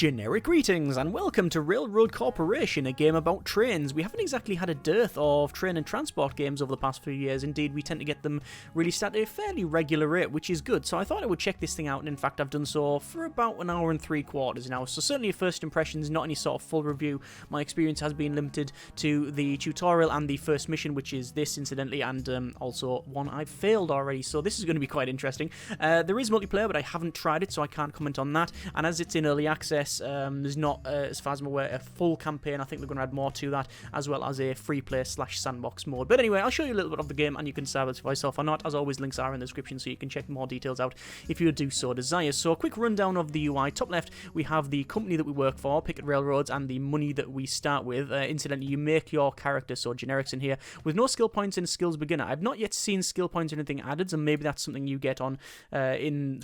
Generic greetings and welcome to Railroad Corporation, a game about trains. We haven't exactly had a dearth of train and transport games over the past few years. Indeed, we tend to get them released at a fairly regular rate, which is good. So I thought I would check this thing out, and in fact I've done so for about an hour and 3/4 now. So certainly first impressions, not any sort of full review. My experience has been limited to the tutorial and the first mission, which is this incidentally, and also one I've failed already. So this is going to be quite interesting. There is multiplayer, but I haven't tried it, so I can't comment on that. And as it's in early access, there's not, as far as I'm aware, a full campaign. I think they're going to add more to that, as well as a free play / sandbox mode. But anyway, I'll show you a little bit of the game, and you can decide whether for yourself or not. As always, links are in the description, so you can check more details out if you do so desire. So a quick rundown of the UI. Top left, we have the company that we work for, Picket Railroads, and the money that we start with. Incidentally, you make your character, so generics in here, with no skill points in skills beginner. I've not yet seen skill points or anything added, so maybe that's something you get on in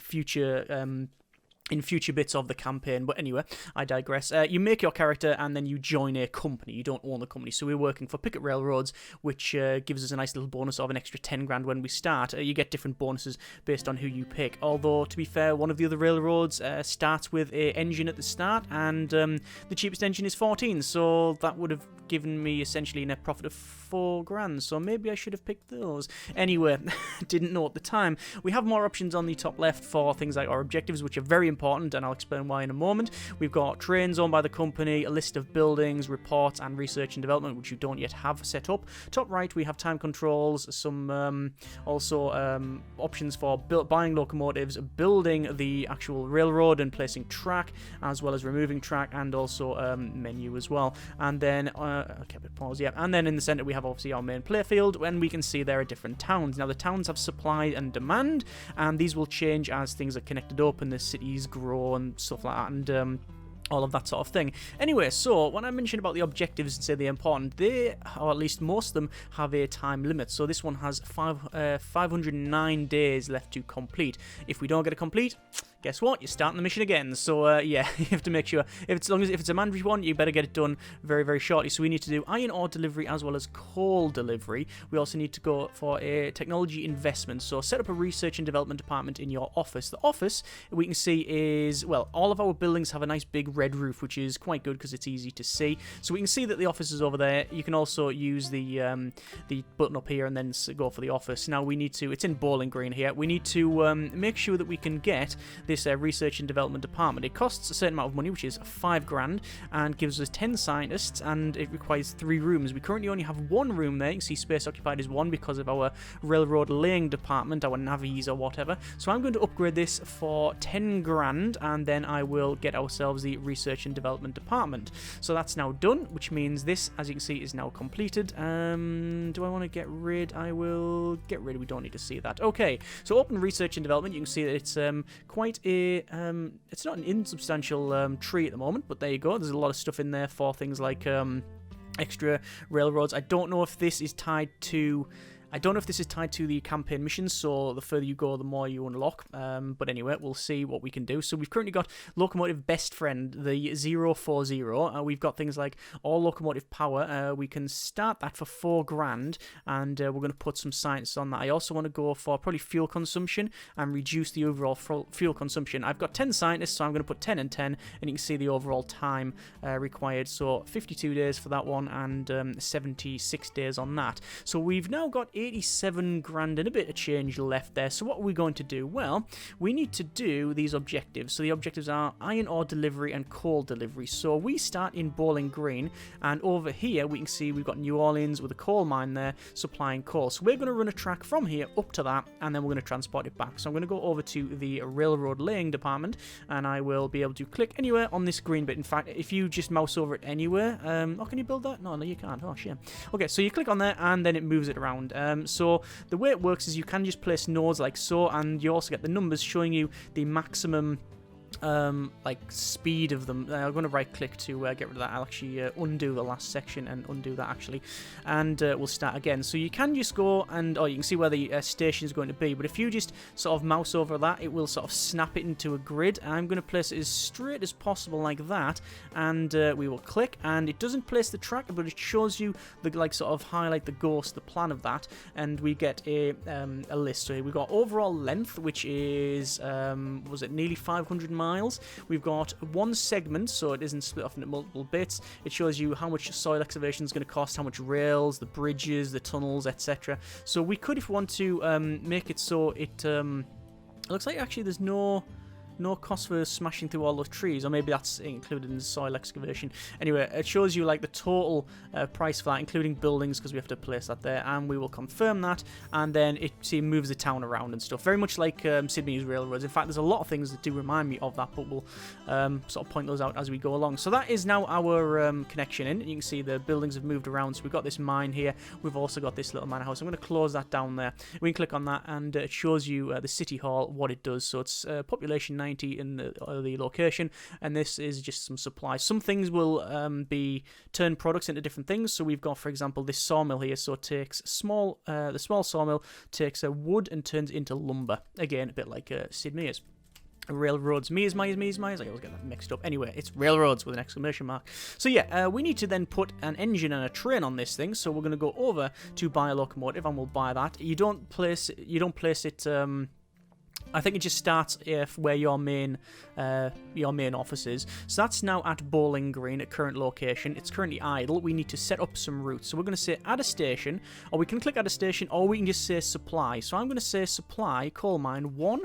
future bits of the campaign. But anyway, I digress. You make your character and then you join a company. You don't own the company. So we're working for Picket Railroads, which gives us a nice little bonus of an extra 10 grand when we start. You get different bonuses based on who you pick. Although, to be fair, one of the other railroads starts with a engine at the start, and the cheapest engine is 14. So that would have given me essentially a net profit of 4 grand. So maybe I should have picked those. Anyway, didn't know at the time. We have more options on the top left for things like our objectives, which are very important, and I'll explain why in a moment. We've got trains owned by the company, a list of buildings, reports, and research and development, which you don't yet have set up. Top right, we have time controls, some options for buying locomotives, building the actual railroad and placing track, as well as removing track, and also menu as well. And then I kept it paused, yeah. And then in the center we have obviously our main playfield, and we can see there are different towns. Now the towns have supply and demand, and these will change as things are connected up and the cities grow and stuff like that, and all of that sort of thing. Anyway, so when I mentioned about the objectives and say they're important, they, or at least most of them, have a time limit. So this one has 509 days left to complete. If we don't get it complete, guess what? You're starting the mission again. So yeah, you have to make sure, if it's a mandatory one, you better get it done very, very shortly. So we need to do iron ore delivery as well as coal delivery. We also need to go for a technology investment. So set up a research and development department in your office. The office, we can see, is, well, all of our buildings have a nice big red roof, which is quite good because it's easy to see. So we can see that the office is over there. You can also use the button up here and then go for the office. Now we need to, it's in Bowling Green here, we need to make sure that we can get this research and development department. It costs a certain amount of money, which is 5 grand, and gives us 10 scientists, and it requires 3 rooms. We currently only have 1 room there. You can see space occupied is 1 because of our railroad laying department, our navies or whatever. So I'm going to upgrade this for 10 grand, and then I will get ourselves the research and development department. So that's now done, which means this, as you can see, is now completed. Do I want to get rid? I will get rid. We don't need to see that. Okay, so open research and development. You can see that it's quite a it's not an insubstantial tree at the moment, but there you go. There's a lot of stuff in there for things like extra railroads. I don't know if this is tied to the campaign missions, so the further you go, the more you unlock. But anyway, we'll see what we can do. So we've currently got locomotive best friend, the 040. We've got things like all locomotive power. We can start that for 4 grand, and we're going to put some science on that. I also want to go for probably fuel consumption and reduce the overall fuel consumption. I've got 10 scientists, so I'm going to put 10 and 10, and you can see the overall time required. So 52 days for that one, and 76 days on that. So we've now got 87 grand and a bit of change left there. So what are we going to do? Well, we need to do these objectives. So the objectives are iron ore delivery and coal delivery. So we start in Bowling Green, and over here we can see we've got New Orleans with a coal mine there supplying coal. So we're going to run a track from here up to that, and then we're going to transport it back. So I'm going to go over to the railroad laying department, and I will be able to click anywhere on this green bit. In fact, if you just mouse over it anywhere, oh, can you build that? No, you can't. Oh, shit. Okay, so you click on there, and then it moves it around. So the way it works is you can just place nodes like so, and you also get the numbers showing you the maximum like speed of them. I'm going to right click to get rid of that. I'll actually undo the last section and undo that actually, and we'll start again. So you can just go and, you can see where the station is going to be, but if you just sort of mouse over that, it will sort of snap it into a grid. And I'm going to place it as straight as possible like that, and we will click, and it doesn't place the track, but it shows you the, like, sort of highlight the ghost, the plan of that, and we get a list. So we've got overall length, which is was it nearly 500 miles miles. We've got one segment, so it isn't split off into multiple bits. It shows you how much soil excavation is going to cost, how much rails, the bridges, the tunnels, etc. So we could, if we want to, make it so it looks like actually there's no cost for smashing through all those trees, or maybe that's included in the soil excavation. Anyway, it shows you like the total price for that, including buildings, because we have to place that there, and we will confirm that, and then it moves the town around and stuff, very much like Sydney's railroads. In fact, there's a lot of things that do remind me of that, but we'll sort of point those out as we go along. So that is now our connection in. You can see the buildings have moved around, so we've got this mine here, we've also got this little manor house. I'm going to close that down there. We can click on that, and it shows you the city hall, what it does. So it's population 90 in the location, and this is just some supplies. Some things will turn products into different things. So we've got, for example, this sawmill here. So it takes the small sawmill takes wood and turns it into lumber. Again, a bit like Sid Meier's. Railroads. Meier's. I always get that mixed up. Anyway, it's railroads with an exclamation mark. So yeah, we need to then put an engine and a train on this thing. So we're going to go over to buy a locomotive, and we'll buy that. You don't place it. I think it just starts where your main office is. So that's now at Bowling Green at current location. It's currently idle. We need to set up some routes. So we're going to say add a station, or we can click add a station, or we can just say supply. So I'm going to say supply coal mine 1,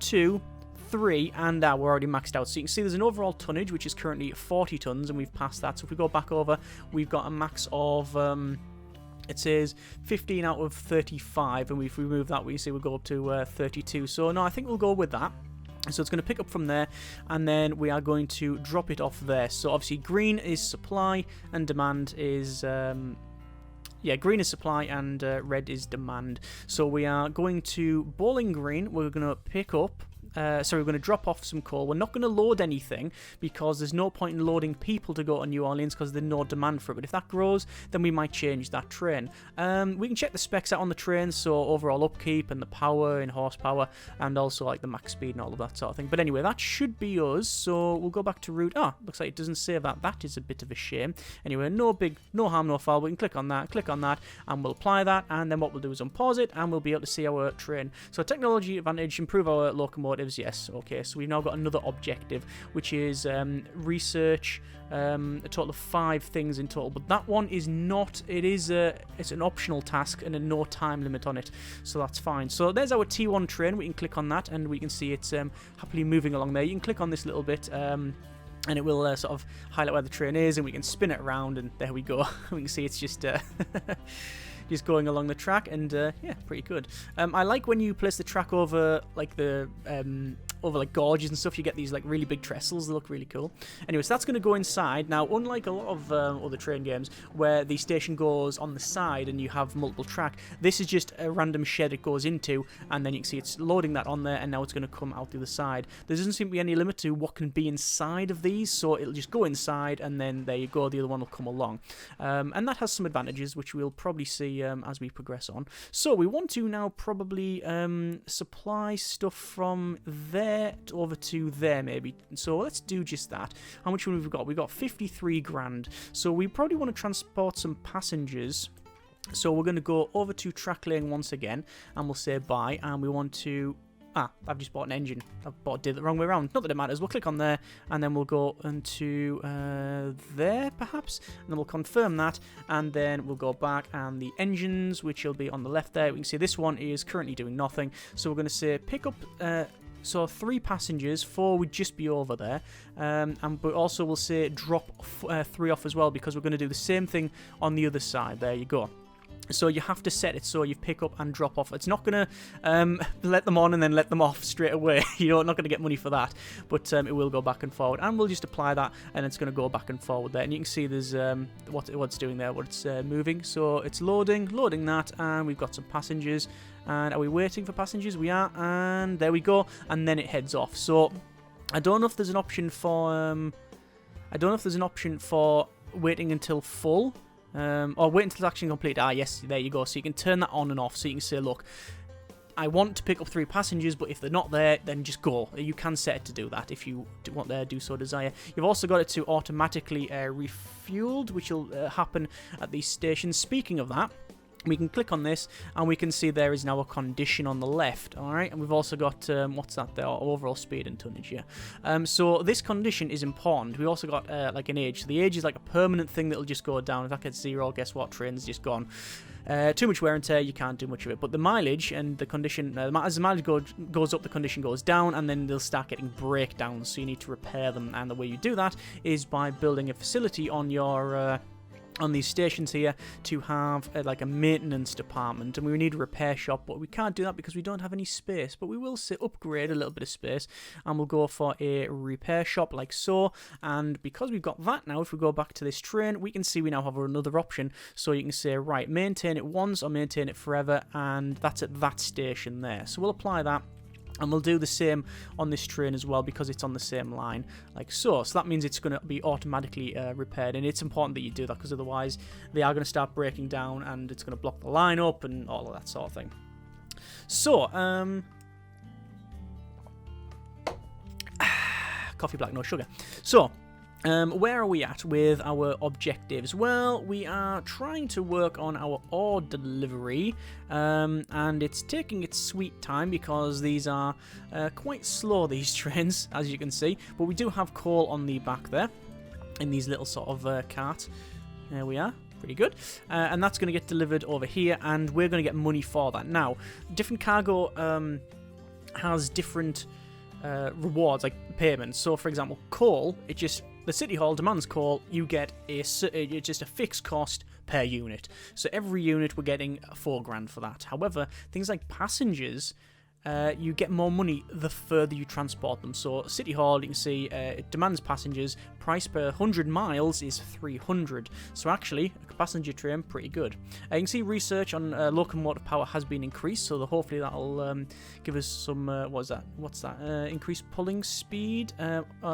2, 3, and we're already maxed out. So you can see there's an overall tonnage which is currently 40 tons, and we've passed that. So if we go back over, we've got a max of it says 15 out of 35, and if we remove that, we see we'll go up to 32. So no, I think we'll go with that. So it's going to pick up from there, and then we are going to drop it off there. So obviously green is supply, and demand is green is supply, and red is demand. So we are going to Bowling Green. We're going to pick up we're going to drop off some coal. We're not going to load anything because there's no point in loading people to go to New Orleans because there's no demand for it. But if that grows, then we might change that train. We can check the specs out on the train, so overall upkeep and the power and horsepower, and also like the max speed and all of that sort of thing. But anyway, that should be us. So we'll go back to route. Looks like it doesn't save that. That is a bit of a shame. Anyway, no harm, no foul. We can click on that, and we'll apply that. And then what we'll do is unpause it, and we'll be able to see our train. So technology advantage, improve our locomotives. Yes, okay, so we've now got another objective, which is research a total of 5 things in total, but that one is not, it's an optional task and a no time limit on it, so that's fine. So there's our T1 train. We can click on that, and we can see it's happily moving along there. You can click on this little bit, and it will sort of highlight where the train is, and we can spin it around, and there we go. We can see it's just just going along the track, and yeah, pretty good. I like when you place the track over like the over like gorges and stuff, you get these like really big trestles. They look really cool. Anyway, so that's going to go inside. Now, unlike a lot of other train games where the station goes on the side and you have multiple track, this is just a random shed it goes into, and then you can see it's loading that on there, and now it's going to come out the other side. There doesn't seem to be any limit to what can be inside of these, so it'll just go inside, and then there you go, the other one will come along. And that has some advantages, which we'll probably see as we progress on. So we want to now probably supply stuff from there over to there, maybe. So let's do just that. How much have we got? We've got 53 grand. So we probably want to transport some passengers. So we're going to go over to track lane once again, and we'll say bye, and we want to... I've just bought an engine. Did it the wrong way around. Not that it matters. We'll click on there, and then we'll go into there, perhaps, and then we'll confirm that, and then we'll go back, and the engines, which will be on the left there, we can see this one is currently doing nothing. So we're going to say pick up... So 3 passengers, 4 would just be over there, but also we'll say drop 3 off as well, because we're going to do the same thing on the other side. There you go. So you have to set it so you pick up and drop off. It's not going to let them on and then let them off straight away. You're not going to get money for that, but it will go back and forward. And we'll just apply that, and it's going to go back and forward there. And you can see there's what it's doing there, what it's moving. So it's loading that, and we've got some passengers. And are we waiting for passengers? We are, and there we go. And then it heads off. So I don't know if there's an option for waiting until full. Or wait until it's actually complete. Yes, there you go. So you can turn that on and off. So you can say, look, I want to pick up 3 passengers, but if they're not there, then just go. You can set it to do that if you want to do so desire. You've also got it to automatically refueled, which will happen at these stations. Speaking of that, we can click on this, and we can see there is now a condition on the left, alright? And we've also got, what's that there? Overall speed and tonnage, yeah. So this condition is important. We also got, like, an age. So the age is like a permanent thing that'll just go down. If that gets 0, guess what? Train's just gone. Too much wear and tear, you can't do much of it. But the mileage and the condition, as the mileage goes up, the condition goes down, and then they'll start getting breakdowns, so you need to repair them. And the way you do that is by building a facility on your... on these stations here to have like a maintenance department, and we need a repair shop, but we can't do that because we don't have any space. But we will upgrade a little bit of space, and we'll go for a repair shop like so. And because we've got that now, if we go back to this train, we can see we now have another option. So you can say, right, maintain it once or maintain it forever, and that's at that station there. So we'll apply that. And we'll do the same on this train as well because it's on the same line, like so. So that means it's going to be automatically repaired, and it's important that you do that because otherwise they are going to start breaking down and it's going to block the line up and all of that sort of thing. So, coffee black, no sugar. So, where are we at with our objectives? Well, we are trying to work on our ore delivery, and it's taking its sweet time because these are quite slow, these trains, as you can see. But we do have coal on the back there, in these little sort of carts. There we are. Pretty good. And that's going to get delivered over here, and we're going to get money for that. Now, different cargo has different rewards, like payments. So, for example, coal, the City Hall demands coal, you get it's just a fixed cost per unit. So every unit we're getting 4 grand for that. However, things like passengers, you get more money the further you transport them. So City Hall, you can see it demands passengers. Price per 100 miles is 300. So actually, a passenger train, pretty good. You can see research on locomotive power has been increased, so hopefully that'll give us some, what's that? Increased pulling speed,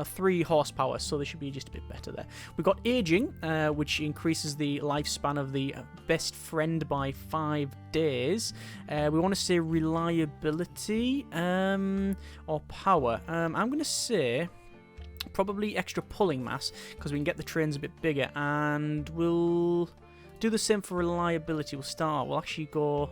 3 horsepower, so they should be just a bit better there. We've got aging, which increases the lifespan of the best friend by 5 days. We want to say reliability or power. I'm going to say probably extra pulling mass because we can get the trains a bit bigger, and we'll do the same for reliability. We'll actually go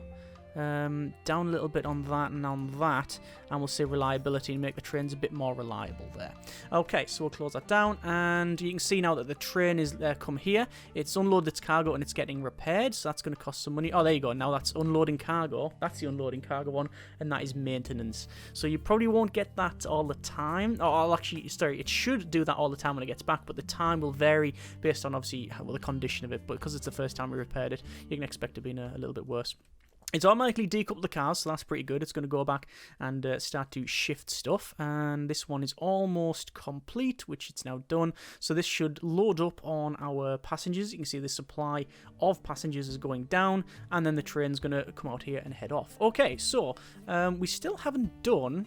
down a little bit on that and on that, and we'll say reliability and make the trains a bit more reliable there. Okay, so we'll close that down, and you can see now that the train is come here. It's unloaded its cargo and it's getting repaired, so that's going to cost some money. Oh, there you go. Now that's unloading cargo. That's the unloading cargo one, and that is maintenance. So you probably won't get that all the time. Oh, it should do that all the time when it gets back, but the time will vary based on obviously the condition of it. But because it's the first time we repaired it, you can expect it being a little bit worse. It's automatically decoupled the cars, so that's pretty good. It's going to go back and start to shift stuff. And this one is almost complete, which it's now done. So this should load up on our passengers. You can see the supply of passengers is going down, and then the train's going to come out here and head off. Okay, so we still haven't done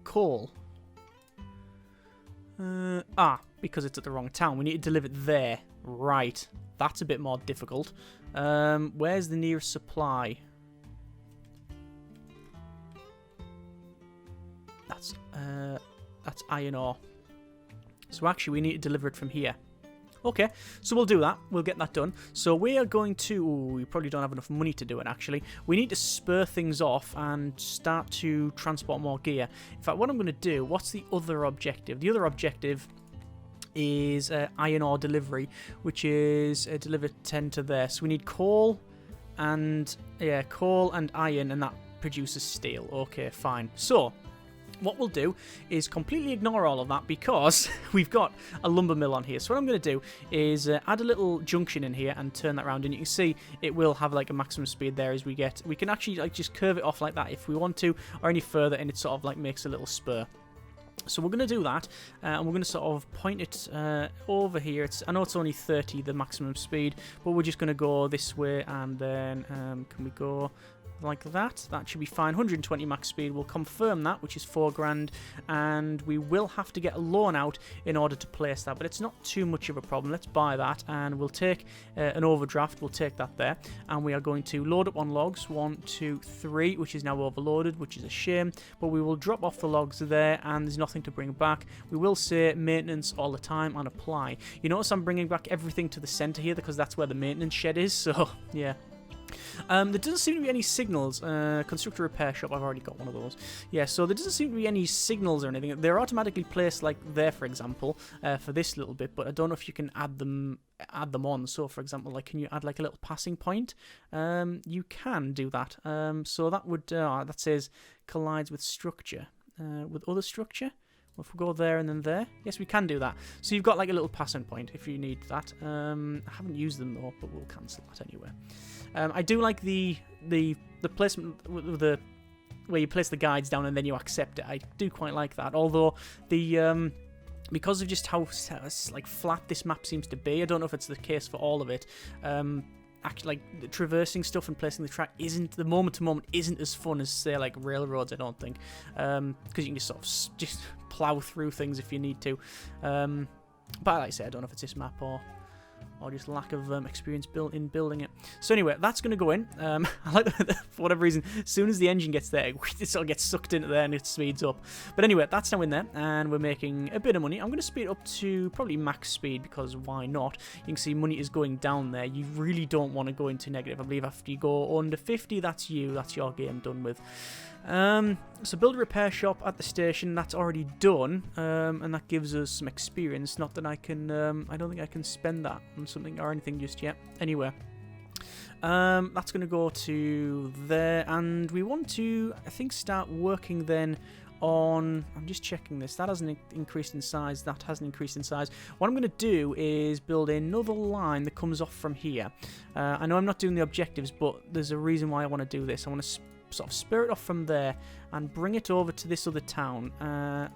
coal. Because it's at the wrong town. We need to deliver it there. Right. That's a bit more difficult. Where's the nearest supply? That's iron ore. So actually we need to deliver it from here. Okay, so we'll do that. We'll get that done. So we are going to... we probably don't have enough money to do it, actually. We need to spur things off and start to transport more gear. In fact, what I'm going to do... What's the other objective? The other objective is iron ore delivery, which is deliver 10 to there. So we need coal and... yeah, coal and iron, and that produces steel. Okay, fine. So... what we'll do is completely ignore all of that because we've got a lumber mill on here. So what I'm going to do is add a little junction in here and turn that around, and you can see it will have like a maximum speed there as we get. We can actually like just curve it off like that if we want to, or any further, and it sort of like makes a little spur. So we're going to do that, and we're going to sort of point it over here. I know it's only 30, the maximum speed, but we're just going to go this way, and then can we go... like that? That should be fine. 120 max speed. We'll confirm that, which is 4 grand, and we will have to get a loan out in order to place that, but it's not too much of a problem. Let's buy that, and we'll take an overdraft. We'll take that there, and we are going to load up on logs. 1, 2, 3, which is now overloaded, which is a shame, but we will drop off the logs there, and there's nothing to bring back. We will say maintenance all the time and apply. You notice I'm bringing back everything to the center here because that's where the maintenance shed is, so yeah. There doesn't seem to be any signals. Constructor repair shop, I've already got one of those. Yeah, so there doesn't seem to be any signals or anything. They're automatically placed like there, for example, for this little bit, but I don't know if you can add them on. So, for example, like, can you add like a little passing point? You can do that. So that would, that says collides with structure, with other structure. Well, if we go there and then there, yes, we can do that. So you've got like a little passing point if you need that. I haven't used them though, but we'll cancel that anyway. I do like the placement with the where you place the guides down and then you accept it. I do quite like that. Although the because of just how like flat this map seems to be, I don't know if it's the case for all of it. Actually, like traversing stuff and placing the track isn't the moment to moment isn't as fun as say like railroads. I don't think because you can just sort of just plow through things if you need to. But like I say, I don't know if it's this map or just lack of experience in building it. So anyway, that's going to go in. I like that for whatever reason, as soon as the engine gets there, it sort of gets sucked into there and it speeds up. But anyway, that's now in there, and we're making a bit of money. I'm going to speed up to probably max speed, because why not? You can see money is going down there. You really don't want to go into negative. I believe after you go under 50, that's your game done with. So build a repair shop at the station. That's already done, and that gives us some experience. Not that I can, I don't think I can spend that on something or anything just yet. Anyway, that's going to go to there, and we want to, I think, start working then on, I'm just checking this, that hasn't increased in size, that hasn't increased in size. What I'm going to do is build another line that comes off from here. I know I'm not doing the objectives, but there's a reason why I want to do this. I want to sort of spur it off from there and bring it over to this other town,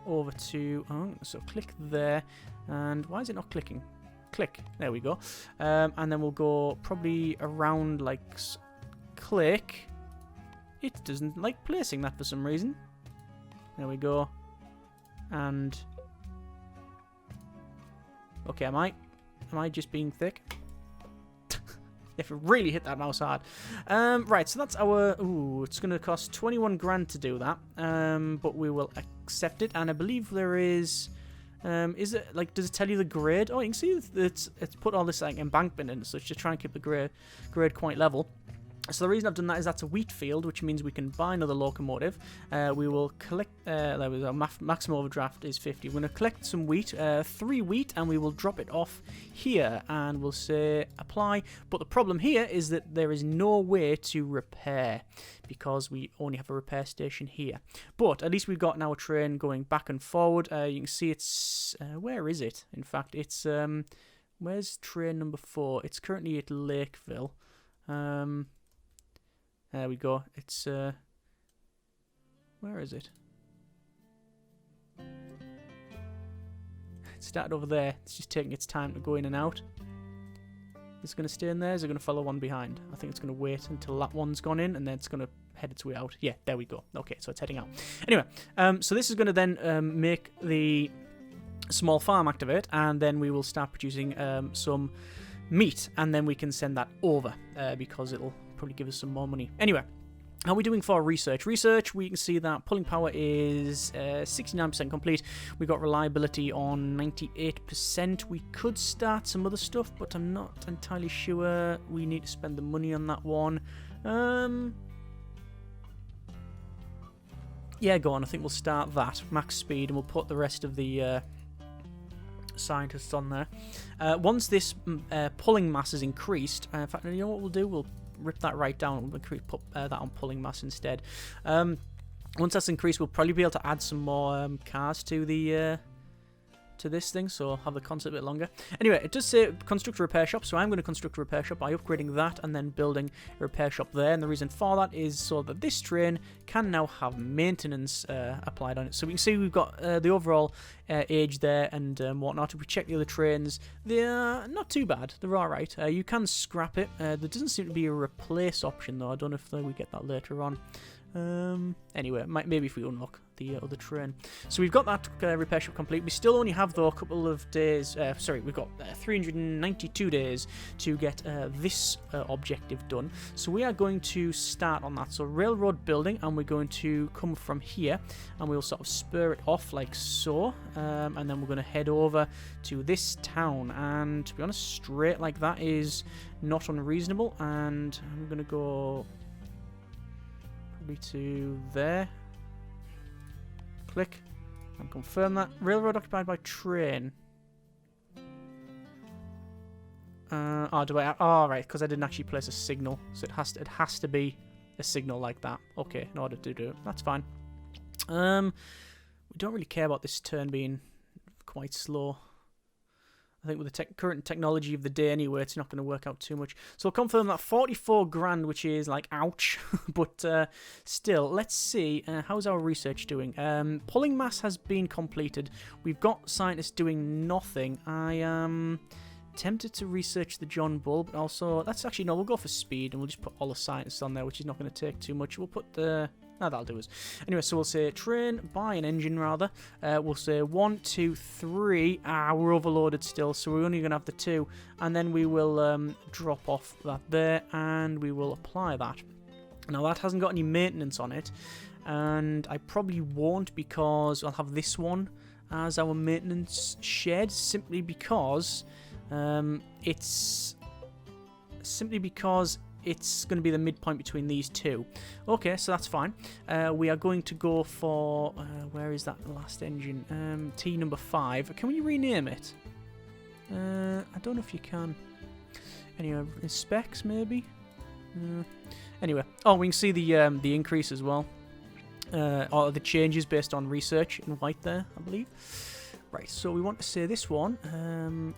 over to, so click there, and why is it not clicking? Click, there we go, and then we'll go probably around like, click, it doesn't like placing that for some reason, there we go, and, okay, am I just being thick? If it really hit that mouse hard. Right, so that's our... Ooh, it's going to cost 21 grand to do that. But we will accept it. And I believe there is... is it, like, does it tell you the grade? Oh, you can see it's put all this, like, embankment in, so it's just trying to keep the grade quite level. So the reason I've done that is that's a wheat field, which means we can buy another locomotive. We will collect, there was our maximum overdraft is 50. We're going to collect some wheat, 3 wheat, and we will drop it off here, and we'll say apply. But the problem here is that there is no way to repair, because we only have a repair station here. But at least we've got now a train going back and forward. You can see it's, where is it? In fact, it's, where's train number 4? It's currently at Lakeville. There we go. It's, where is it? It started over there. It's just taking its time to go in and out. Is it going to stay in there? Is it going to follow one behind? I think it's going to wait until that one's gone in, and then it's going to head its way out. Yeah, there we go. Okay, so it's heading out. Anyway, so this is going to then make the small farm activate, and then we will start producing some meat, and then we can send that over because it'll probably give us some more money. Anyway, how are we doing for research? Research, we can see that pulling power is 69% complete. We got reliability on 98%. We could start some other stuff, but I'm not entirely sure. We need to spend the money on that one. Yeah, go on. I think we'll start that. Max speed, and we'll put the rest of the scientists on there. Once this pulling mass is increased, in fact, you know what we'll do? We'll rip that right down. We'll put that on pulling mass instead. Once that's increased, we'll probably be able to add some more cars to the to this thing, so I'll have the concept a bit longer. Anyway, it does say construct a repair shop, so I'm going to construct a repair shop by upgrading that and then building a repair shop there, and the reason for that is so that this train can now have maintenance applied on it. So we can see we've got the overall age there and whatnot. If we check the other trains, they're not too bad. They're alright. You can scrap it. There doesn't seem to be a replace option though. I don't know if we get that later on. Anyway, maybe if we unlock the other train. So we've got that repair shop complete. We still only have, though, a couple of days. Sorry, we've got 392 days to get this objective done. So we are going to start on that. So railroad building, and we're going to come from here, and we'll sort of spur it off like so. And then we're going to head over to this town. And to be honest, straight like that is not unreasonable. And I'm going to go probably to there. Click and confirm that. Railroad occupied by train. Oh, do I? Oh, right, because I didn't actually place a signal, so it has to be a signal like that. Okay, in order to do it, that's fine. We don't really care about this turn being quite slow. I think with the current technology of the day anyway, it's not going to work out too much. So I'll confirm that 44 grand, which is like, ouch. But still, let's see. How's our research doing? Pulling mass has been completed. We've got scientists doing nothing. I am tempted to research the John Bull, but also, that's actually, no, we'll go for speed, and we'll just put all the scientists on there, which is not going to take too much. We'll put the... No, that'll do us. Anyway, so we'll say train, buy an engine rather. We'll say 1, 2, 3. We're overloaded still, so we're only going to have the 2. And then we will drop off that there, and we will apply that. Now, that hasn't got any maintenance on it, and I probably won't, because I'll have this one as our maintenance shed, simply because it's going to be the midpoint between these two. Okay, so that's fine. We are going to go for... where is that last engine? T number 5. Can we rename it? I don't know if you can. Anyway, specs maybe? Anyway. Oh, we can see the increase as well. Or the changes based on research in white there, I believe. Right, so we want to say this one.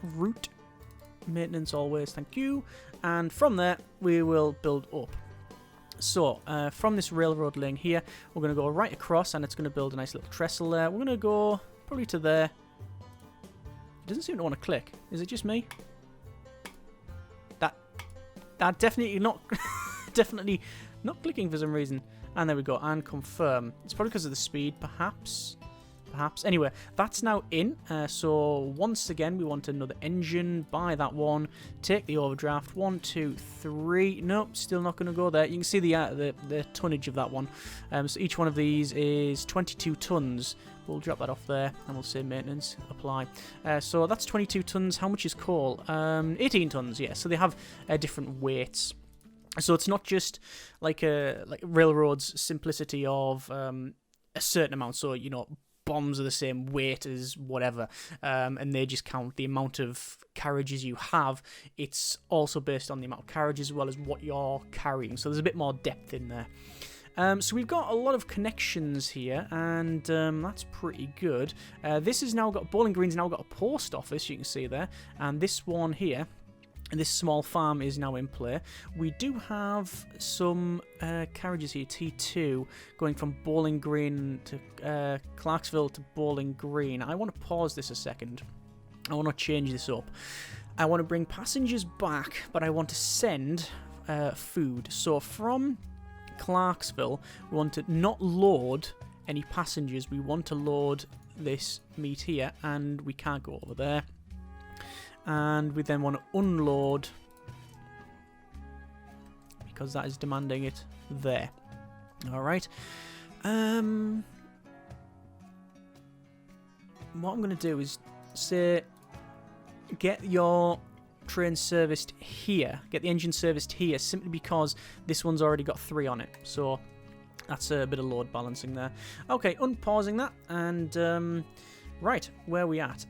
Route. Maintenance always, thank you. And from there, we will build up. So, from this railroad lane here, we're going to go right across, and it's going to build a nice little trestle there. We're going to go probably to there. It doesn't seem to want to click. Is it just me? That definitely not, definitely not clicking for some reason. And there we go, and confirm. It's probably because of the speed, perhaps. Anyway, that's now in. So once again, we want another engine. Buy that one. Take the overdraft. 1, 2, 3. Nope, still not going to go there. You can see the tonnage of that one. So each one of these is 22 tons. We'll drop that off there, and we'll say maintenance, apply. So that's 22 tons. How much is coal? 18 tons, yeah. So they have different weights. So it's not just like railroad's simplicity of a certain amount. So, you know, bombs are the same weight as whatever, and they just count the amount of carriages you have. It's also based on the amount of carriages as well as what you're carrying, so there's a bit more depth in there. So we've got a lot of connections here, and that's pretty good. This has now got, Bowling Green's now got a post office, you can see there, and this one here, and this small farm is now in play. We do have some carriages here, T2, going from Bowling Green to Clarksville to Bowling Green. I want to pause this a second. I want to change this up. I want to bring passengers back, but I want to send food. So from Clarksville, we want to not load any passengers. We want to load this meat here, and we can't go over there. And we then want to unload, because that is demanding it there. Alright. What I'm going to do is say, get your train serviced here. Get the engine serviced here, simply because this one's already got 3 on it. So that's a bit of load balancing there. Okay, unpausing that. And, right, where are we at?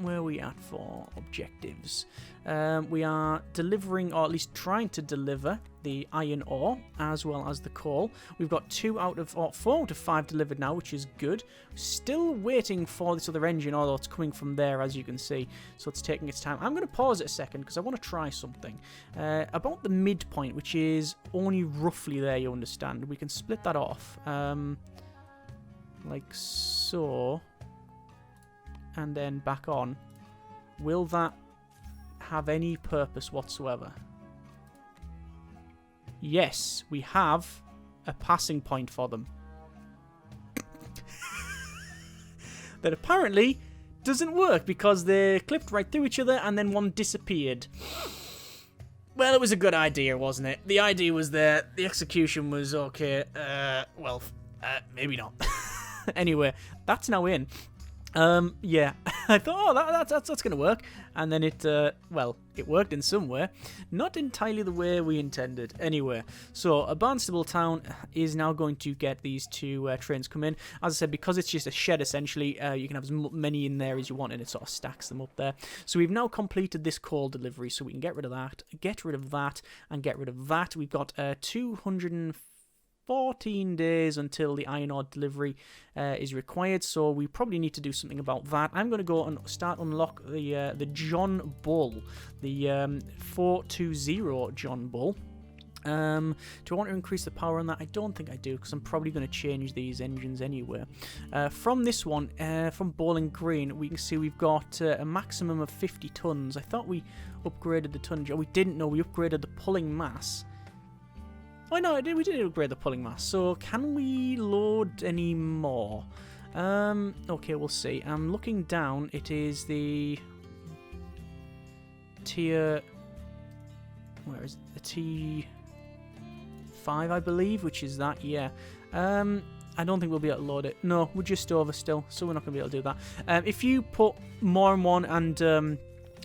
Where are we at for objectives? We are delivering, or at least trying to deliver, the iron ore as well as the coal. We've got 4 out of 5 delivered now, which is good. Still waiting for this other engine, although it's coming from there, as you can see, so it's taking its time. I'm going to pause it a second because I want to try something. About the midpoint, which is only roughly there, you understand. We can split that off, like so. And then back on. Will that have any purpose whatsoever? Yes, we have a passing point for them. That apparently doesn't work because they clipped right through each other and then one disappeared. Well, it was a good idea, wasn't it? The idea was there, the execution was okay. Maybe not. Anyway, that's now in. Yeah, I thought, oh, that's going to work. And then it worked in some way. Not entirely the way we intended. Anyway, so a Barnstable town is now going to get these two trains come in. As I said, because it's just a shed, essentially, you can have as many in there as you want, and it sort of stacks them up there. So we've now completed this coal delivery, so we can get rid of that, and get rid of that. We've got 214 days until the iron ore delivery is required, so we probably need to do something about that. I'm going to go and unlock the John Bull, the 420 John Bull. Do I want to increase the power on that? I don't think I do, because I'm probably going to change these engines anyway. From this one, from Bowling Green, we can see we've got a maximum of 50 tons. I thought we upgraded the tonnage. Oh, we didn't know we upgraded the pulling mass. Oh no, we did upgrade the pulling mass. So can we load any more? Okay, we'll see. I'm looking down. It is the tier. Where is it? The T5, I believe, which is that. Yeah. I don't think we'll be able to load it. No, we're just over still, so we're not going to be able to do that. If you put more on one and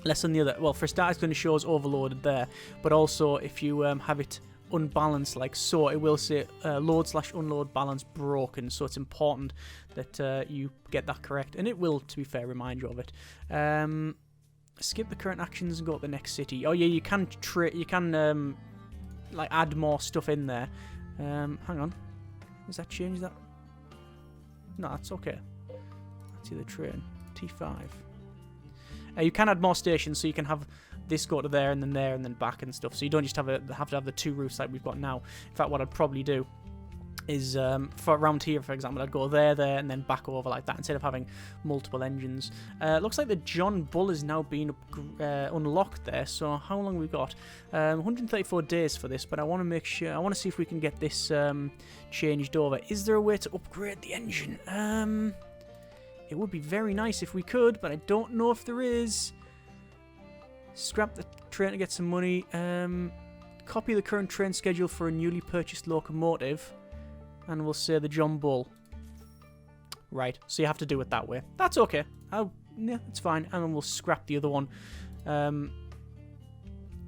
less on the other, well, for a start, it's going to show us overloaded there. But also, if you have it unbalanced like so, it will say load/unload balance broken, so it's important that you get that correct, and it will, to be fair, remind you of it. Skip the current actions and go to the next city. Oh yeah, you can like add more stuff in there. Hang on, does that change that? No, that's okay. Let's see the train T5. You can add more stations, so you can have this go to there and then back and stuff. So you don't just have to have the two routes like we've got now. In fact, what I'd probably do is for around here, for example, I'd go there, and then back over like that instead of having multiple engines. Looks like the John Bull is now being unlocked there. So how long we got? 134 days for this, but I want to make sure. I want to see if we can get this changed over. Is there a way to upgrade the engine? It would be very nice if we could, but I don't know if there is. Scrap the train to get some money. Copy the current train schedule for a newly purchased locomotive. And we'll say the John Bull. Right, so you have to do it that way. That's okay. Yeah, it's fine. And then we'll scrap the other one. I'm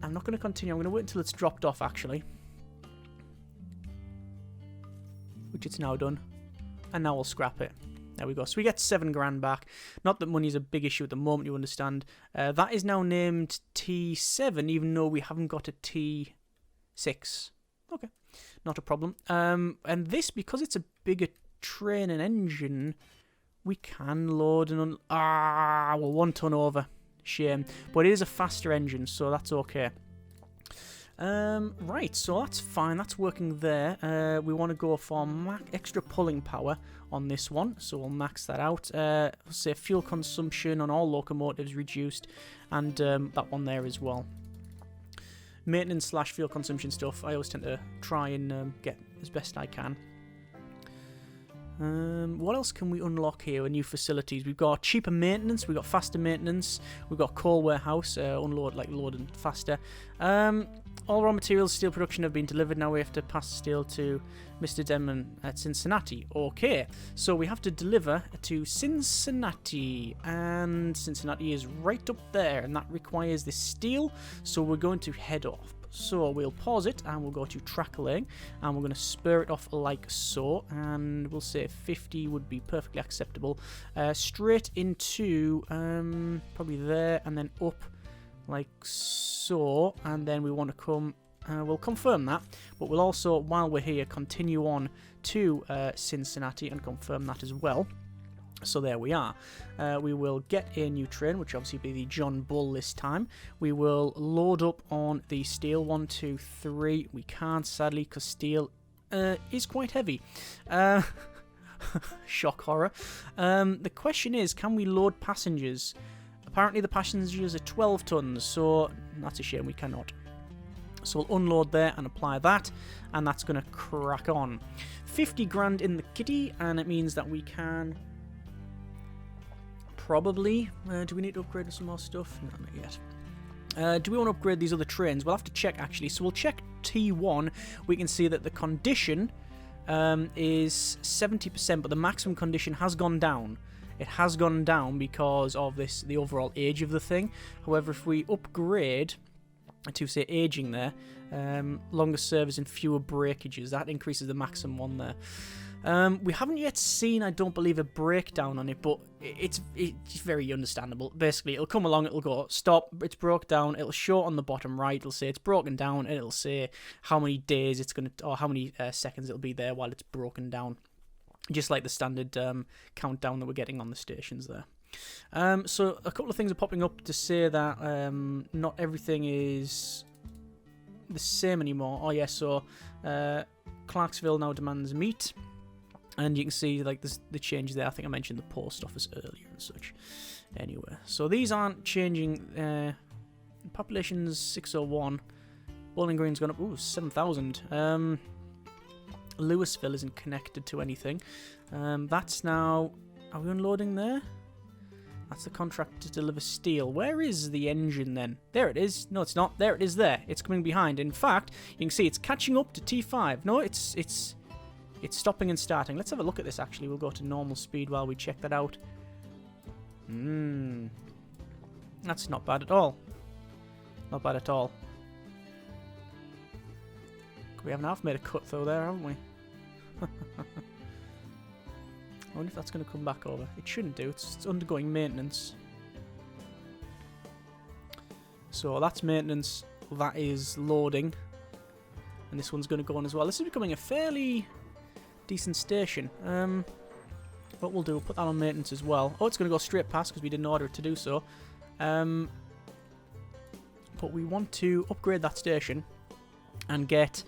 not going to continue. I'm going to wait until it's dropped off, actually. Which it's now done. And now we'll scrap it. There we go. So we get 7 grand back. Not that money's a big issue at the moment, you understand. That is now named T7, even though we haven't got a T6. Okay, not a problem. And this, because it's a bigger train and engine, we can load and we're 1 ton over. Shame. But it is a faster engine, so that's okay. Right, so that's fine. That's working there. We want to go for extra pulling power on this one, so we'll max that out. Say fuel consumption on all locomotives reduced, and that one there as well. Maintenance / fuel consumption stuff, I always tend to try and get as best I can. What else can we unlock here? New facilities. We've got cheaper maintenance. We've got faster maintenance. We've got coal warehouse. Unload, like loading faster. All raw materials, steel production have been delivered. Now we have to pass steel to Mr. Denman at Cincinnati. Okay, so we have to deliver to Cincinnati, and Cincinnati is right up there, and that requires this steel. So we're going to head off. So we'll pause it and we'll go to track laying, and we're going to spur it off like so, and we'll say 50 would be perfectly acceptable. Straight into probably there and then up like so, and then we want to come, we'll confirm that, but we'll also, while we're here, continue on to Cincinnati and confirm that as well. So there we are. We will get a new train, which obviously will be the John Bull this time. We will load up on the steel. 1, 2, 3. We can't, sadly, because steel is quite heavy. Shock horror. The question is, can we load passengers? Apparently the passengers are 12 tons, so that's a shame we cannot. So we'll unload there and apply that, and that's going to crack on. 50 grand in the kitty, and it means that we can probably... do we need to upgrade some more stuff? No, not yet. Do we want to upgrade these other trains? We'll have to check, actually. So we'll check T1. We can see that the condition is 70%, but the maximum condition has gone down. It has gone down because of the overall age of the thing. However, if we upgrade to, say, aging there, longer service and fewer breakages, that increases the maximum one there. We haven't yet seen, I don't believe, a breakdown on it, but it's very understandable. Basically, it'll come along, it'll go, stop, it's broke down, it'll show on the bottom right, it'll say it's broken down, and it'll say how many days it's going to, or how many seconds it'll be there while it's broken down. Just like the standard countdown that we're getting on the stations there. So a couple of things are popping up to say that not everything is the same anymore. Oh yeah, so Clarksville now demands meat, and you can see like the changes there. I think I mentioned the post office earlier and such. Anyway, so these aren't changing. Population's 601. Bowling Green's gone up. Ooh, 7,000. Louisville isn't connected to anything. That's now... Are we unloading there? That's the contract to deliver steel. Where is the engine then? There it is. No, it's not. There it is there. It's coming behind. In fact, you can see it's catching up to T5. No, it's stopping and starting. Let's have a look at this, actually. We'll go to normal speed while we check that out. That's not bad at all. Not bad at all. We haven't half made a cut though there, haven't we? I wonder if that's going to come back over. It shouldn't do. It's undergoing maintenance. So that's maintenance. That is loading. And this one's going to go on as well. This is becoming a fairly decent station. What we'll do, we'll put that on maintenance as well. Oh, it's going to go straight past because we didn't order it to do so. But we want to upgrade that station and get...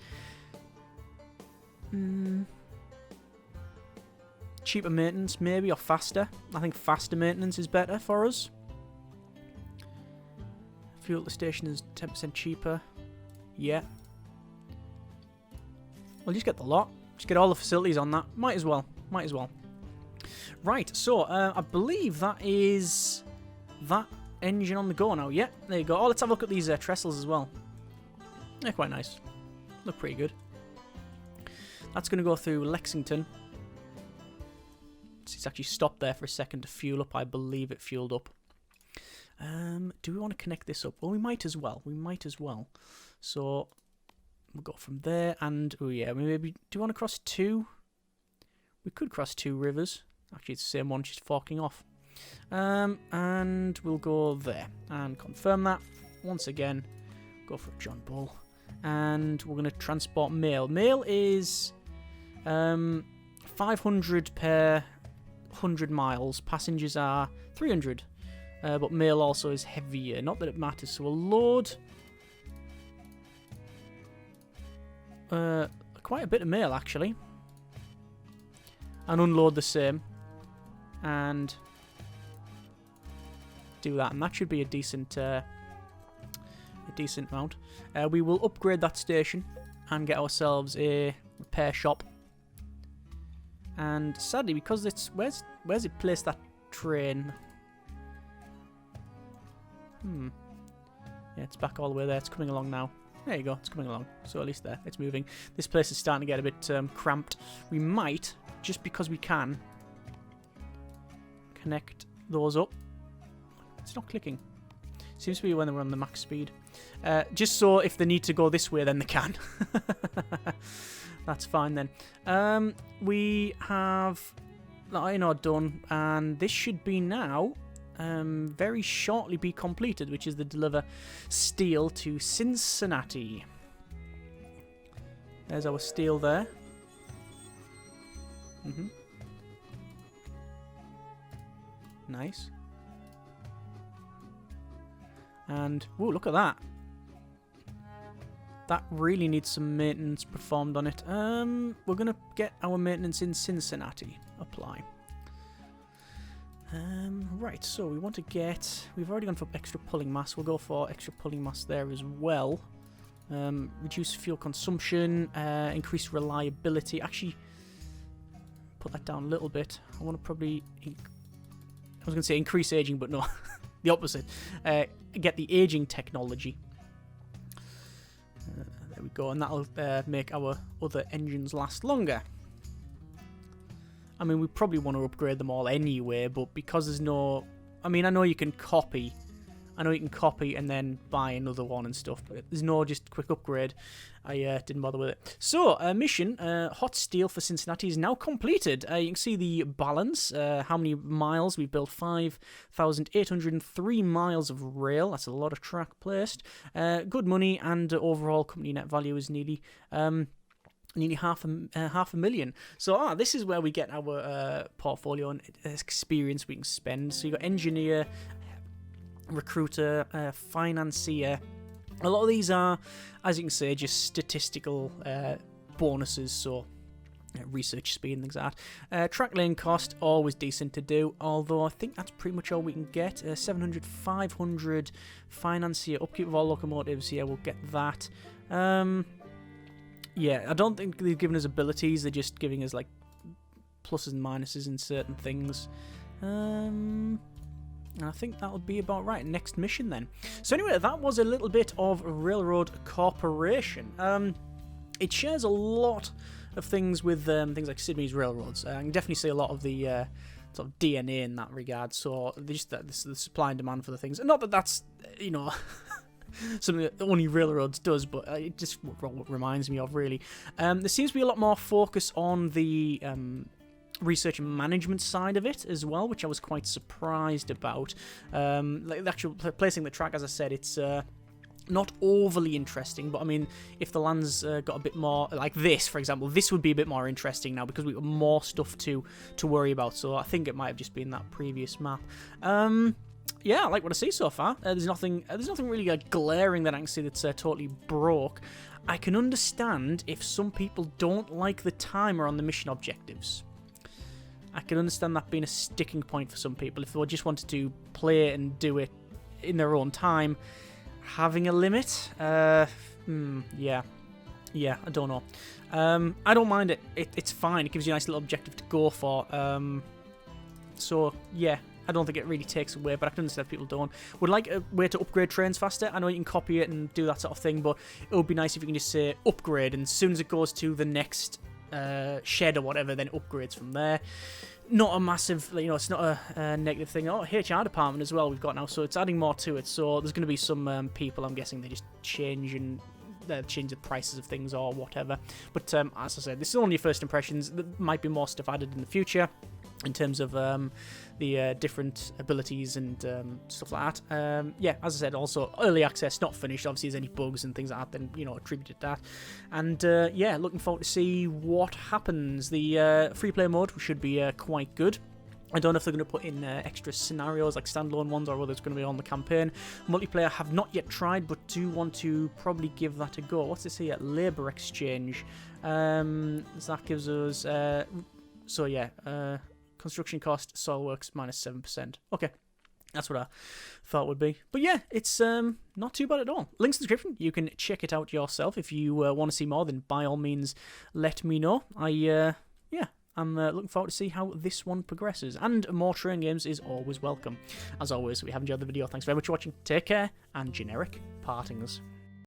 cheaper maintenance, maybe, or faster. I think faster maintenance is better for us. Fuel at the station is 10% cheaper. Yeah. We'll just get the lot. Just get all the facilities on that. Might as well. Might as well. Right, so I believe that is that engine on the go now. Yeah, there you go. Oh, let's have a look at these trestles as well. They're quite nice. Look pretty good. That's going to go through Lexington. It's actually stopped there for a second to fuel up. I believe it fueled up. Do we want to connect this up? Well, we might as well. We might as well. So we'll go from there. And, oh yeah, maybe, do we want to cross two? We could cross two rivers. Actually, it's the same one, just forking off. And we'll go there and confirm that. Once again, go for a John Bull. And we're going to transport mail. Mail is 500 per 100 miles. Passengers are 300. But mail also is heavier. Not that it matters. So we'll load quite a bit of mail, actually. And unload the same. And do that. And that should be a decent amount. We will upgrade that station and get ourselves a repair shop. And sadly, because it's where's it placed that train? Yeah, it's back all the way there. It's coming along now. There you go. It's coming along. So at least there, it's moving. This place is starting to get a bit cramped. We might, just because we can, connect those up. It's not clicking. Seems to be when we're on the max speed. Just so if they need to go this way, then they can. That's fine then. We have the iron ore done, and this should be now very shortly be completed, which is the deliver steel to Cincinnati. There's our steel there. Nice. And, ooh, look at that. That really needs some maintenance performed on it. We're going to get our maintenance in Cincinnati. Apply. Right, so we want to get... We've already gone for extra pulling mass. We'll go for extra pulling mass there as well. Reduce fuel consumption, increase reliability. Actually, put that down a little bit. I want to probably... I was going to say increase aging, but no. The opposite. Get the aging technology. There we go. And that'll make our other engines last longer. I mean, we probably want to upgrade them all anyway, but because there's no... I mean, I know you can copy. I know you can copy and then buy another one and stuff, but there's no just quick upgrade. I didn't bother with it. So, mission, Hot Steel for Cincinnati is now completed. You can see the balance, how many miles. We've built 5,803 miles of rail. That's a lot of track placed. Good money, and overall company net value is nearly half a million. So this is where we get our portfolio and experience we can spend. So you got engineer, recruiter, financier. A lot of these are, as you can see, just statistical bonuses. So research speed and things like that. Track lane cost, always decent to do, although I think that's pretty much all we can get. 700, 500 financier, upkeep of all locomotives. Yeah, we'll get that. Yeah, I don't think they've given us abilities. They're just giving us like pluses and minuses in certain things. And I think that'll be about right. Next mission then. So anyway, that was a little bit of Railroad Corporation. It shares a lot of things with things like Sydney's railroads. I can definitely see a lot of the sort of DNA in that regard. So just the supply and demand for the things. And not that that's, you know... something that only railroads does, but it just reminds me of, really. There seems to be a lot more focus on the research and management side of it as well, which I was quite surprised about. Like the actual placing the track, as I said, it's not overly interesting, but I mean, if the land's got a bit more, like this, for example, this would be a bit more interesting now because we've got more stuff to worry about, so I think it might have just been that previous map. Yeah, I like what I see so far. There's nothing really glaring that I can see that's totally broke. I can understand if some people don't like the timer on the mission objectives. I can understand that being a sticking point for some people. If they just wanted to play it and do it in their own time, having a limit, yeah, I don't know. I don't mind it. It's fine. It gives you a nice little objective to go for. So yeah. I don't think it really takes away, but I can understand if people don't. Would like a way to upgrade trains faster. I know you can copy it and do that sort of thing, but it would be nice if you can just say upgrade, and as soon as it goes to the next shed or whatever, then it upgrades from there. Not a massive, you know, it's not a negative thing. Oh, HR department as well we've got now, so it's adding more to it. So there's going to be some people, I'm guessing, they just change the prices of things or whatever. But as I said, this is only your first impressions. There might be more stuff added in the future in terms of the different abilities and stuff like that. Yeah, as I said, also early access, not finished. Obviously, if there's any bugs and things like that, then, you know, attributed that. And yeah, looking forward to see what happens. The free play mode should be quite good. I don't know if they're going to put in extra scenarios like standalone ones or whether it's going to be on the campaign. Multiplayer I have not yet tried, but do want to probably give that a go. What's this here? Labour exchange. So that gives us... so yeah, construction cost, soilworks, minus 7%. Okay, that's what I thought would be. But yeah, it's not too bad at all. Links in the description. You can check it out yourself. If you want to see more, then by all means, let me know. I'm looking forward to see how this one progresses. And more train games is always welcome. As always, if you have enjoyed the video, thanks very much for watching. Take care, and generic partings.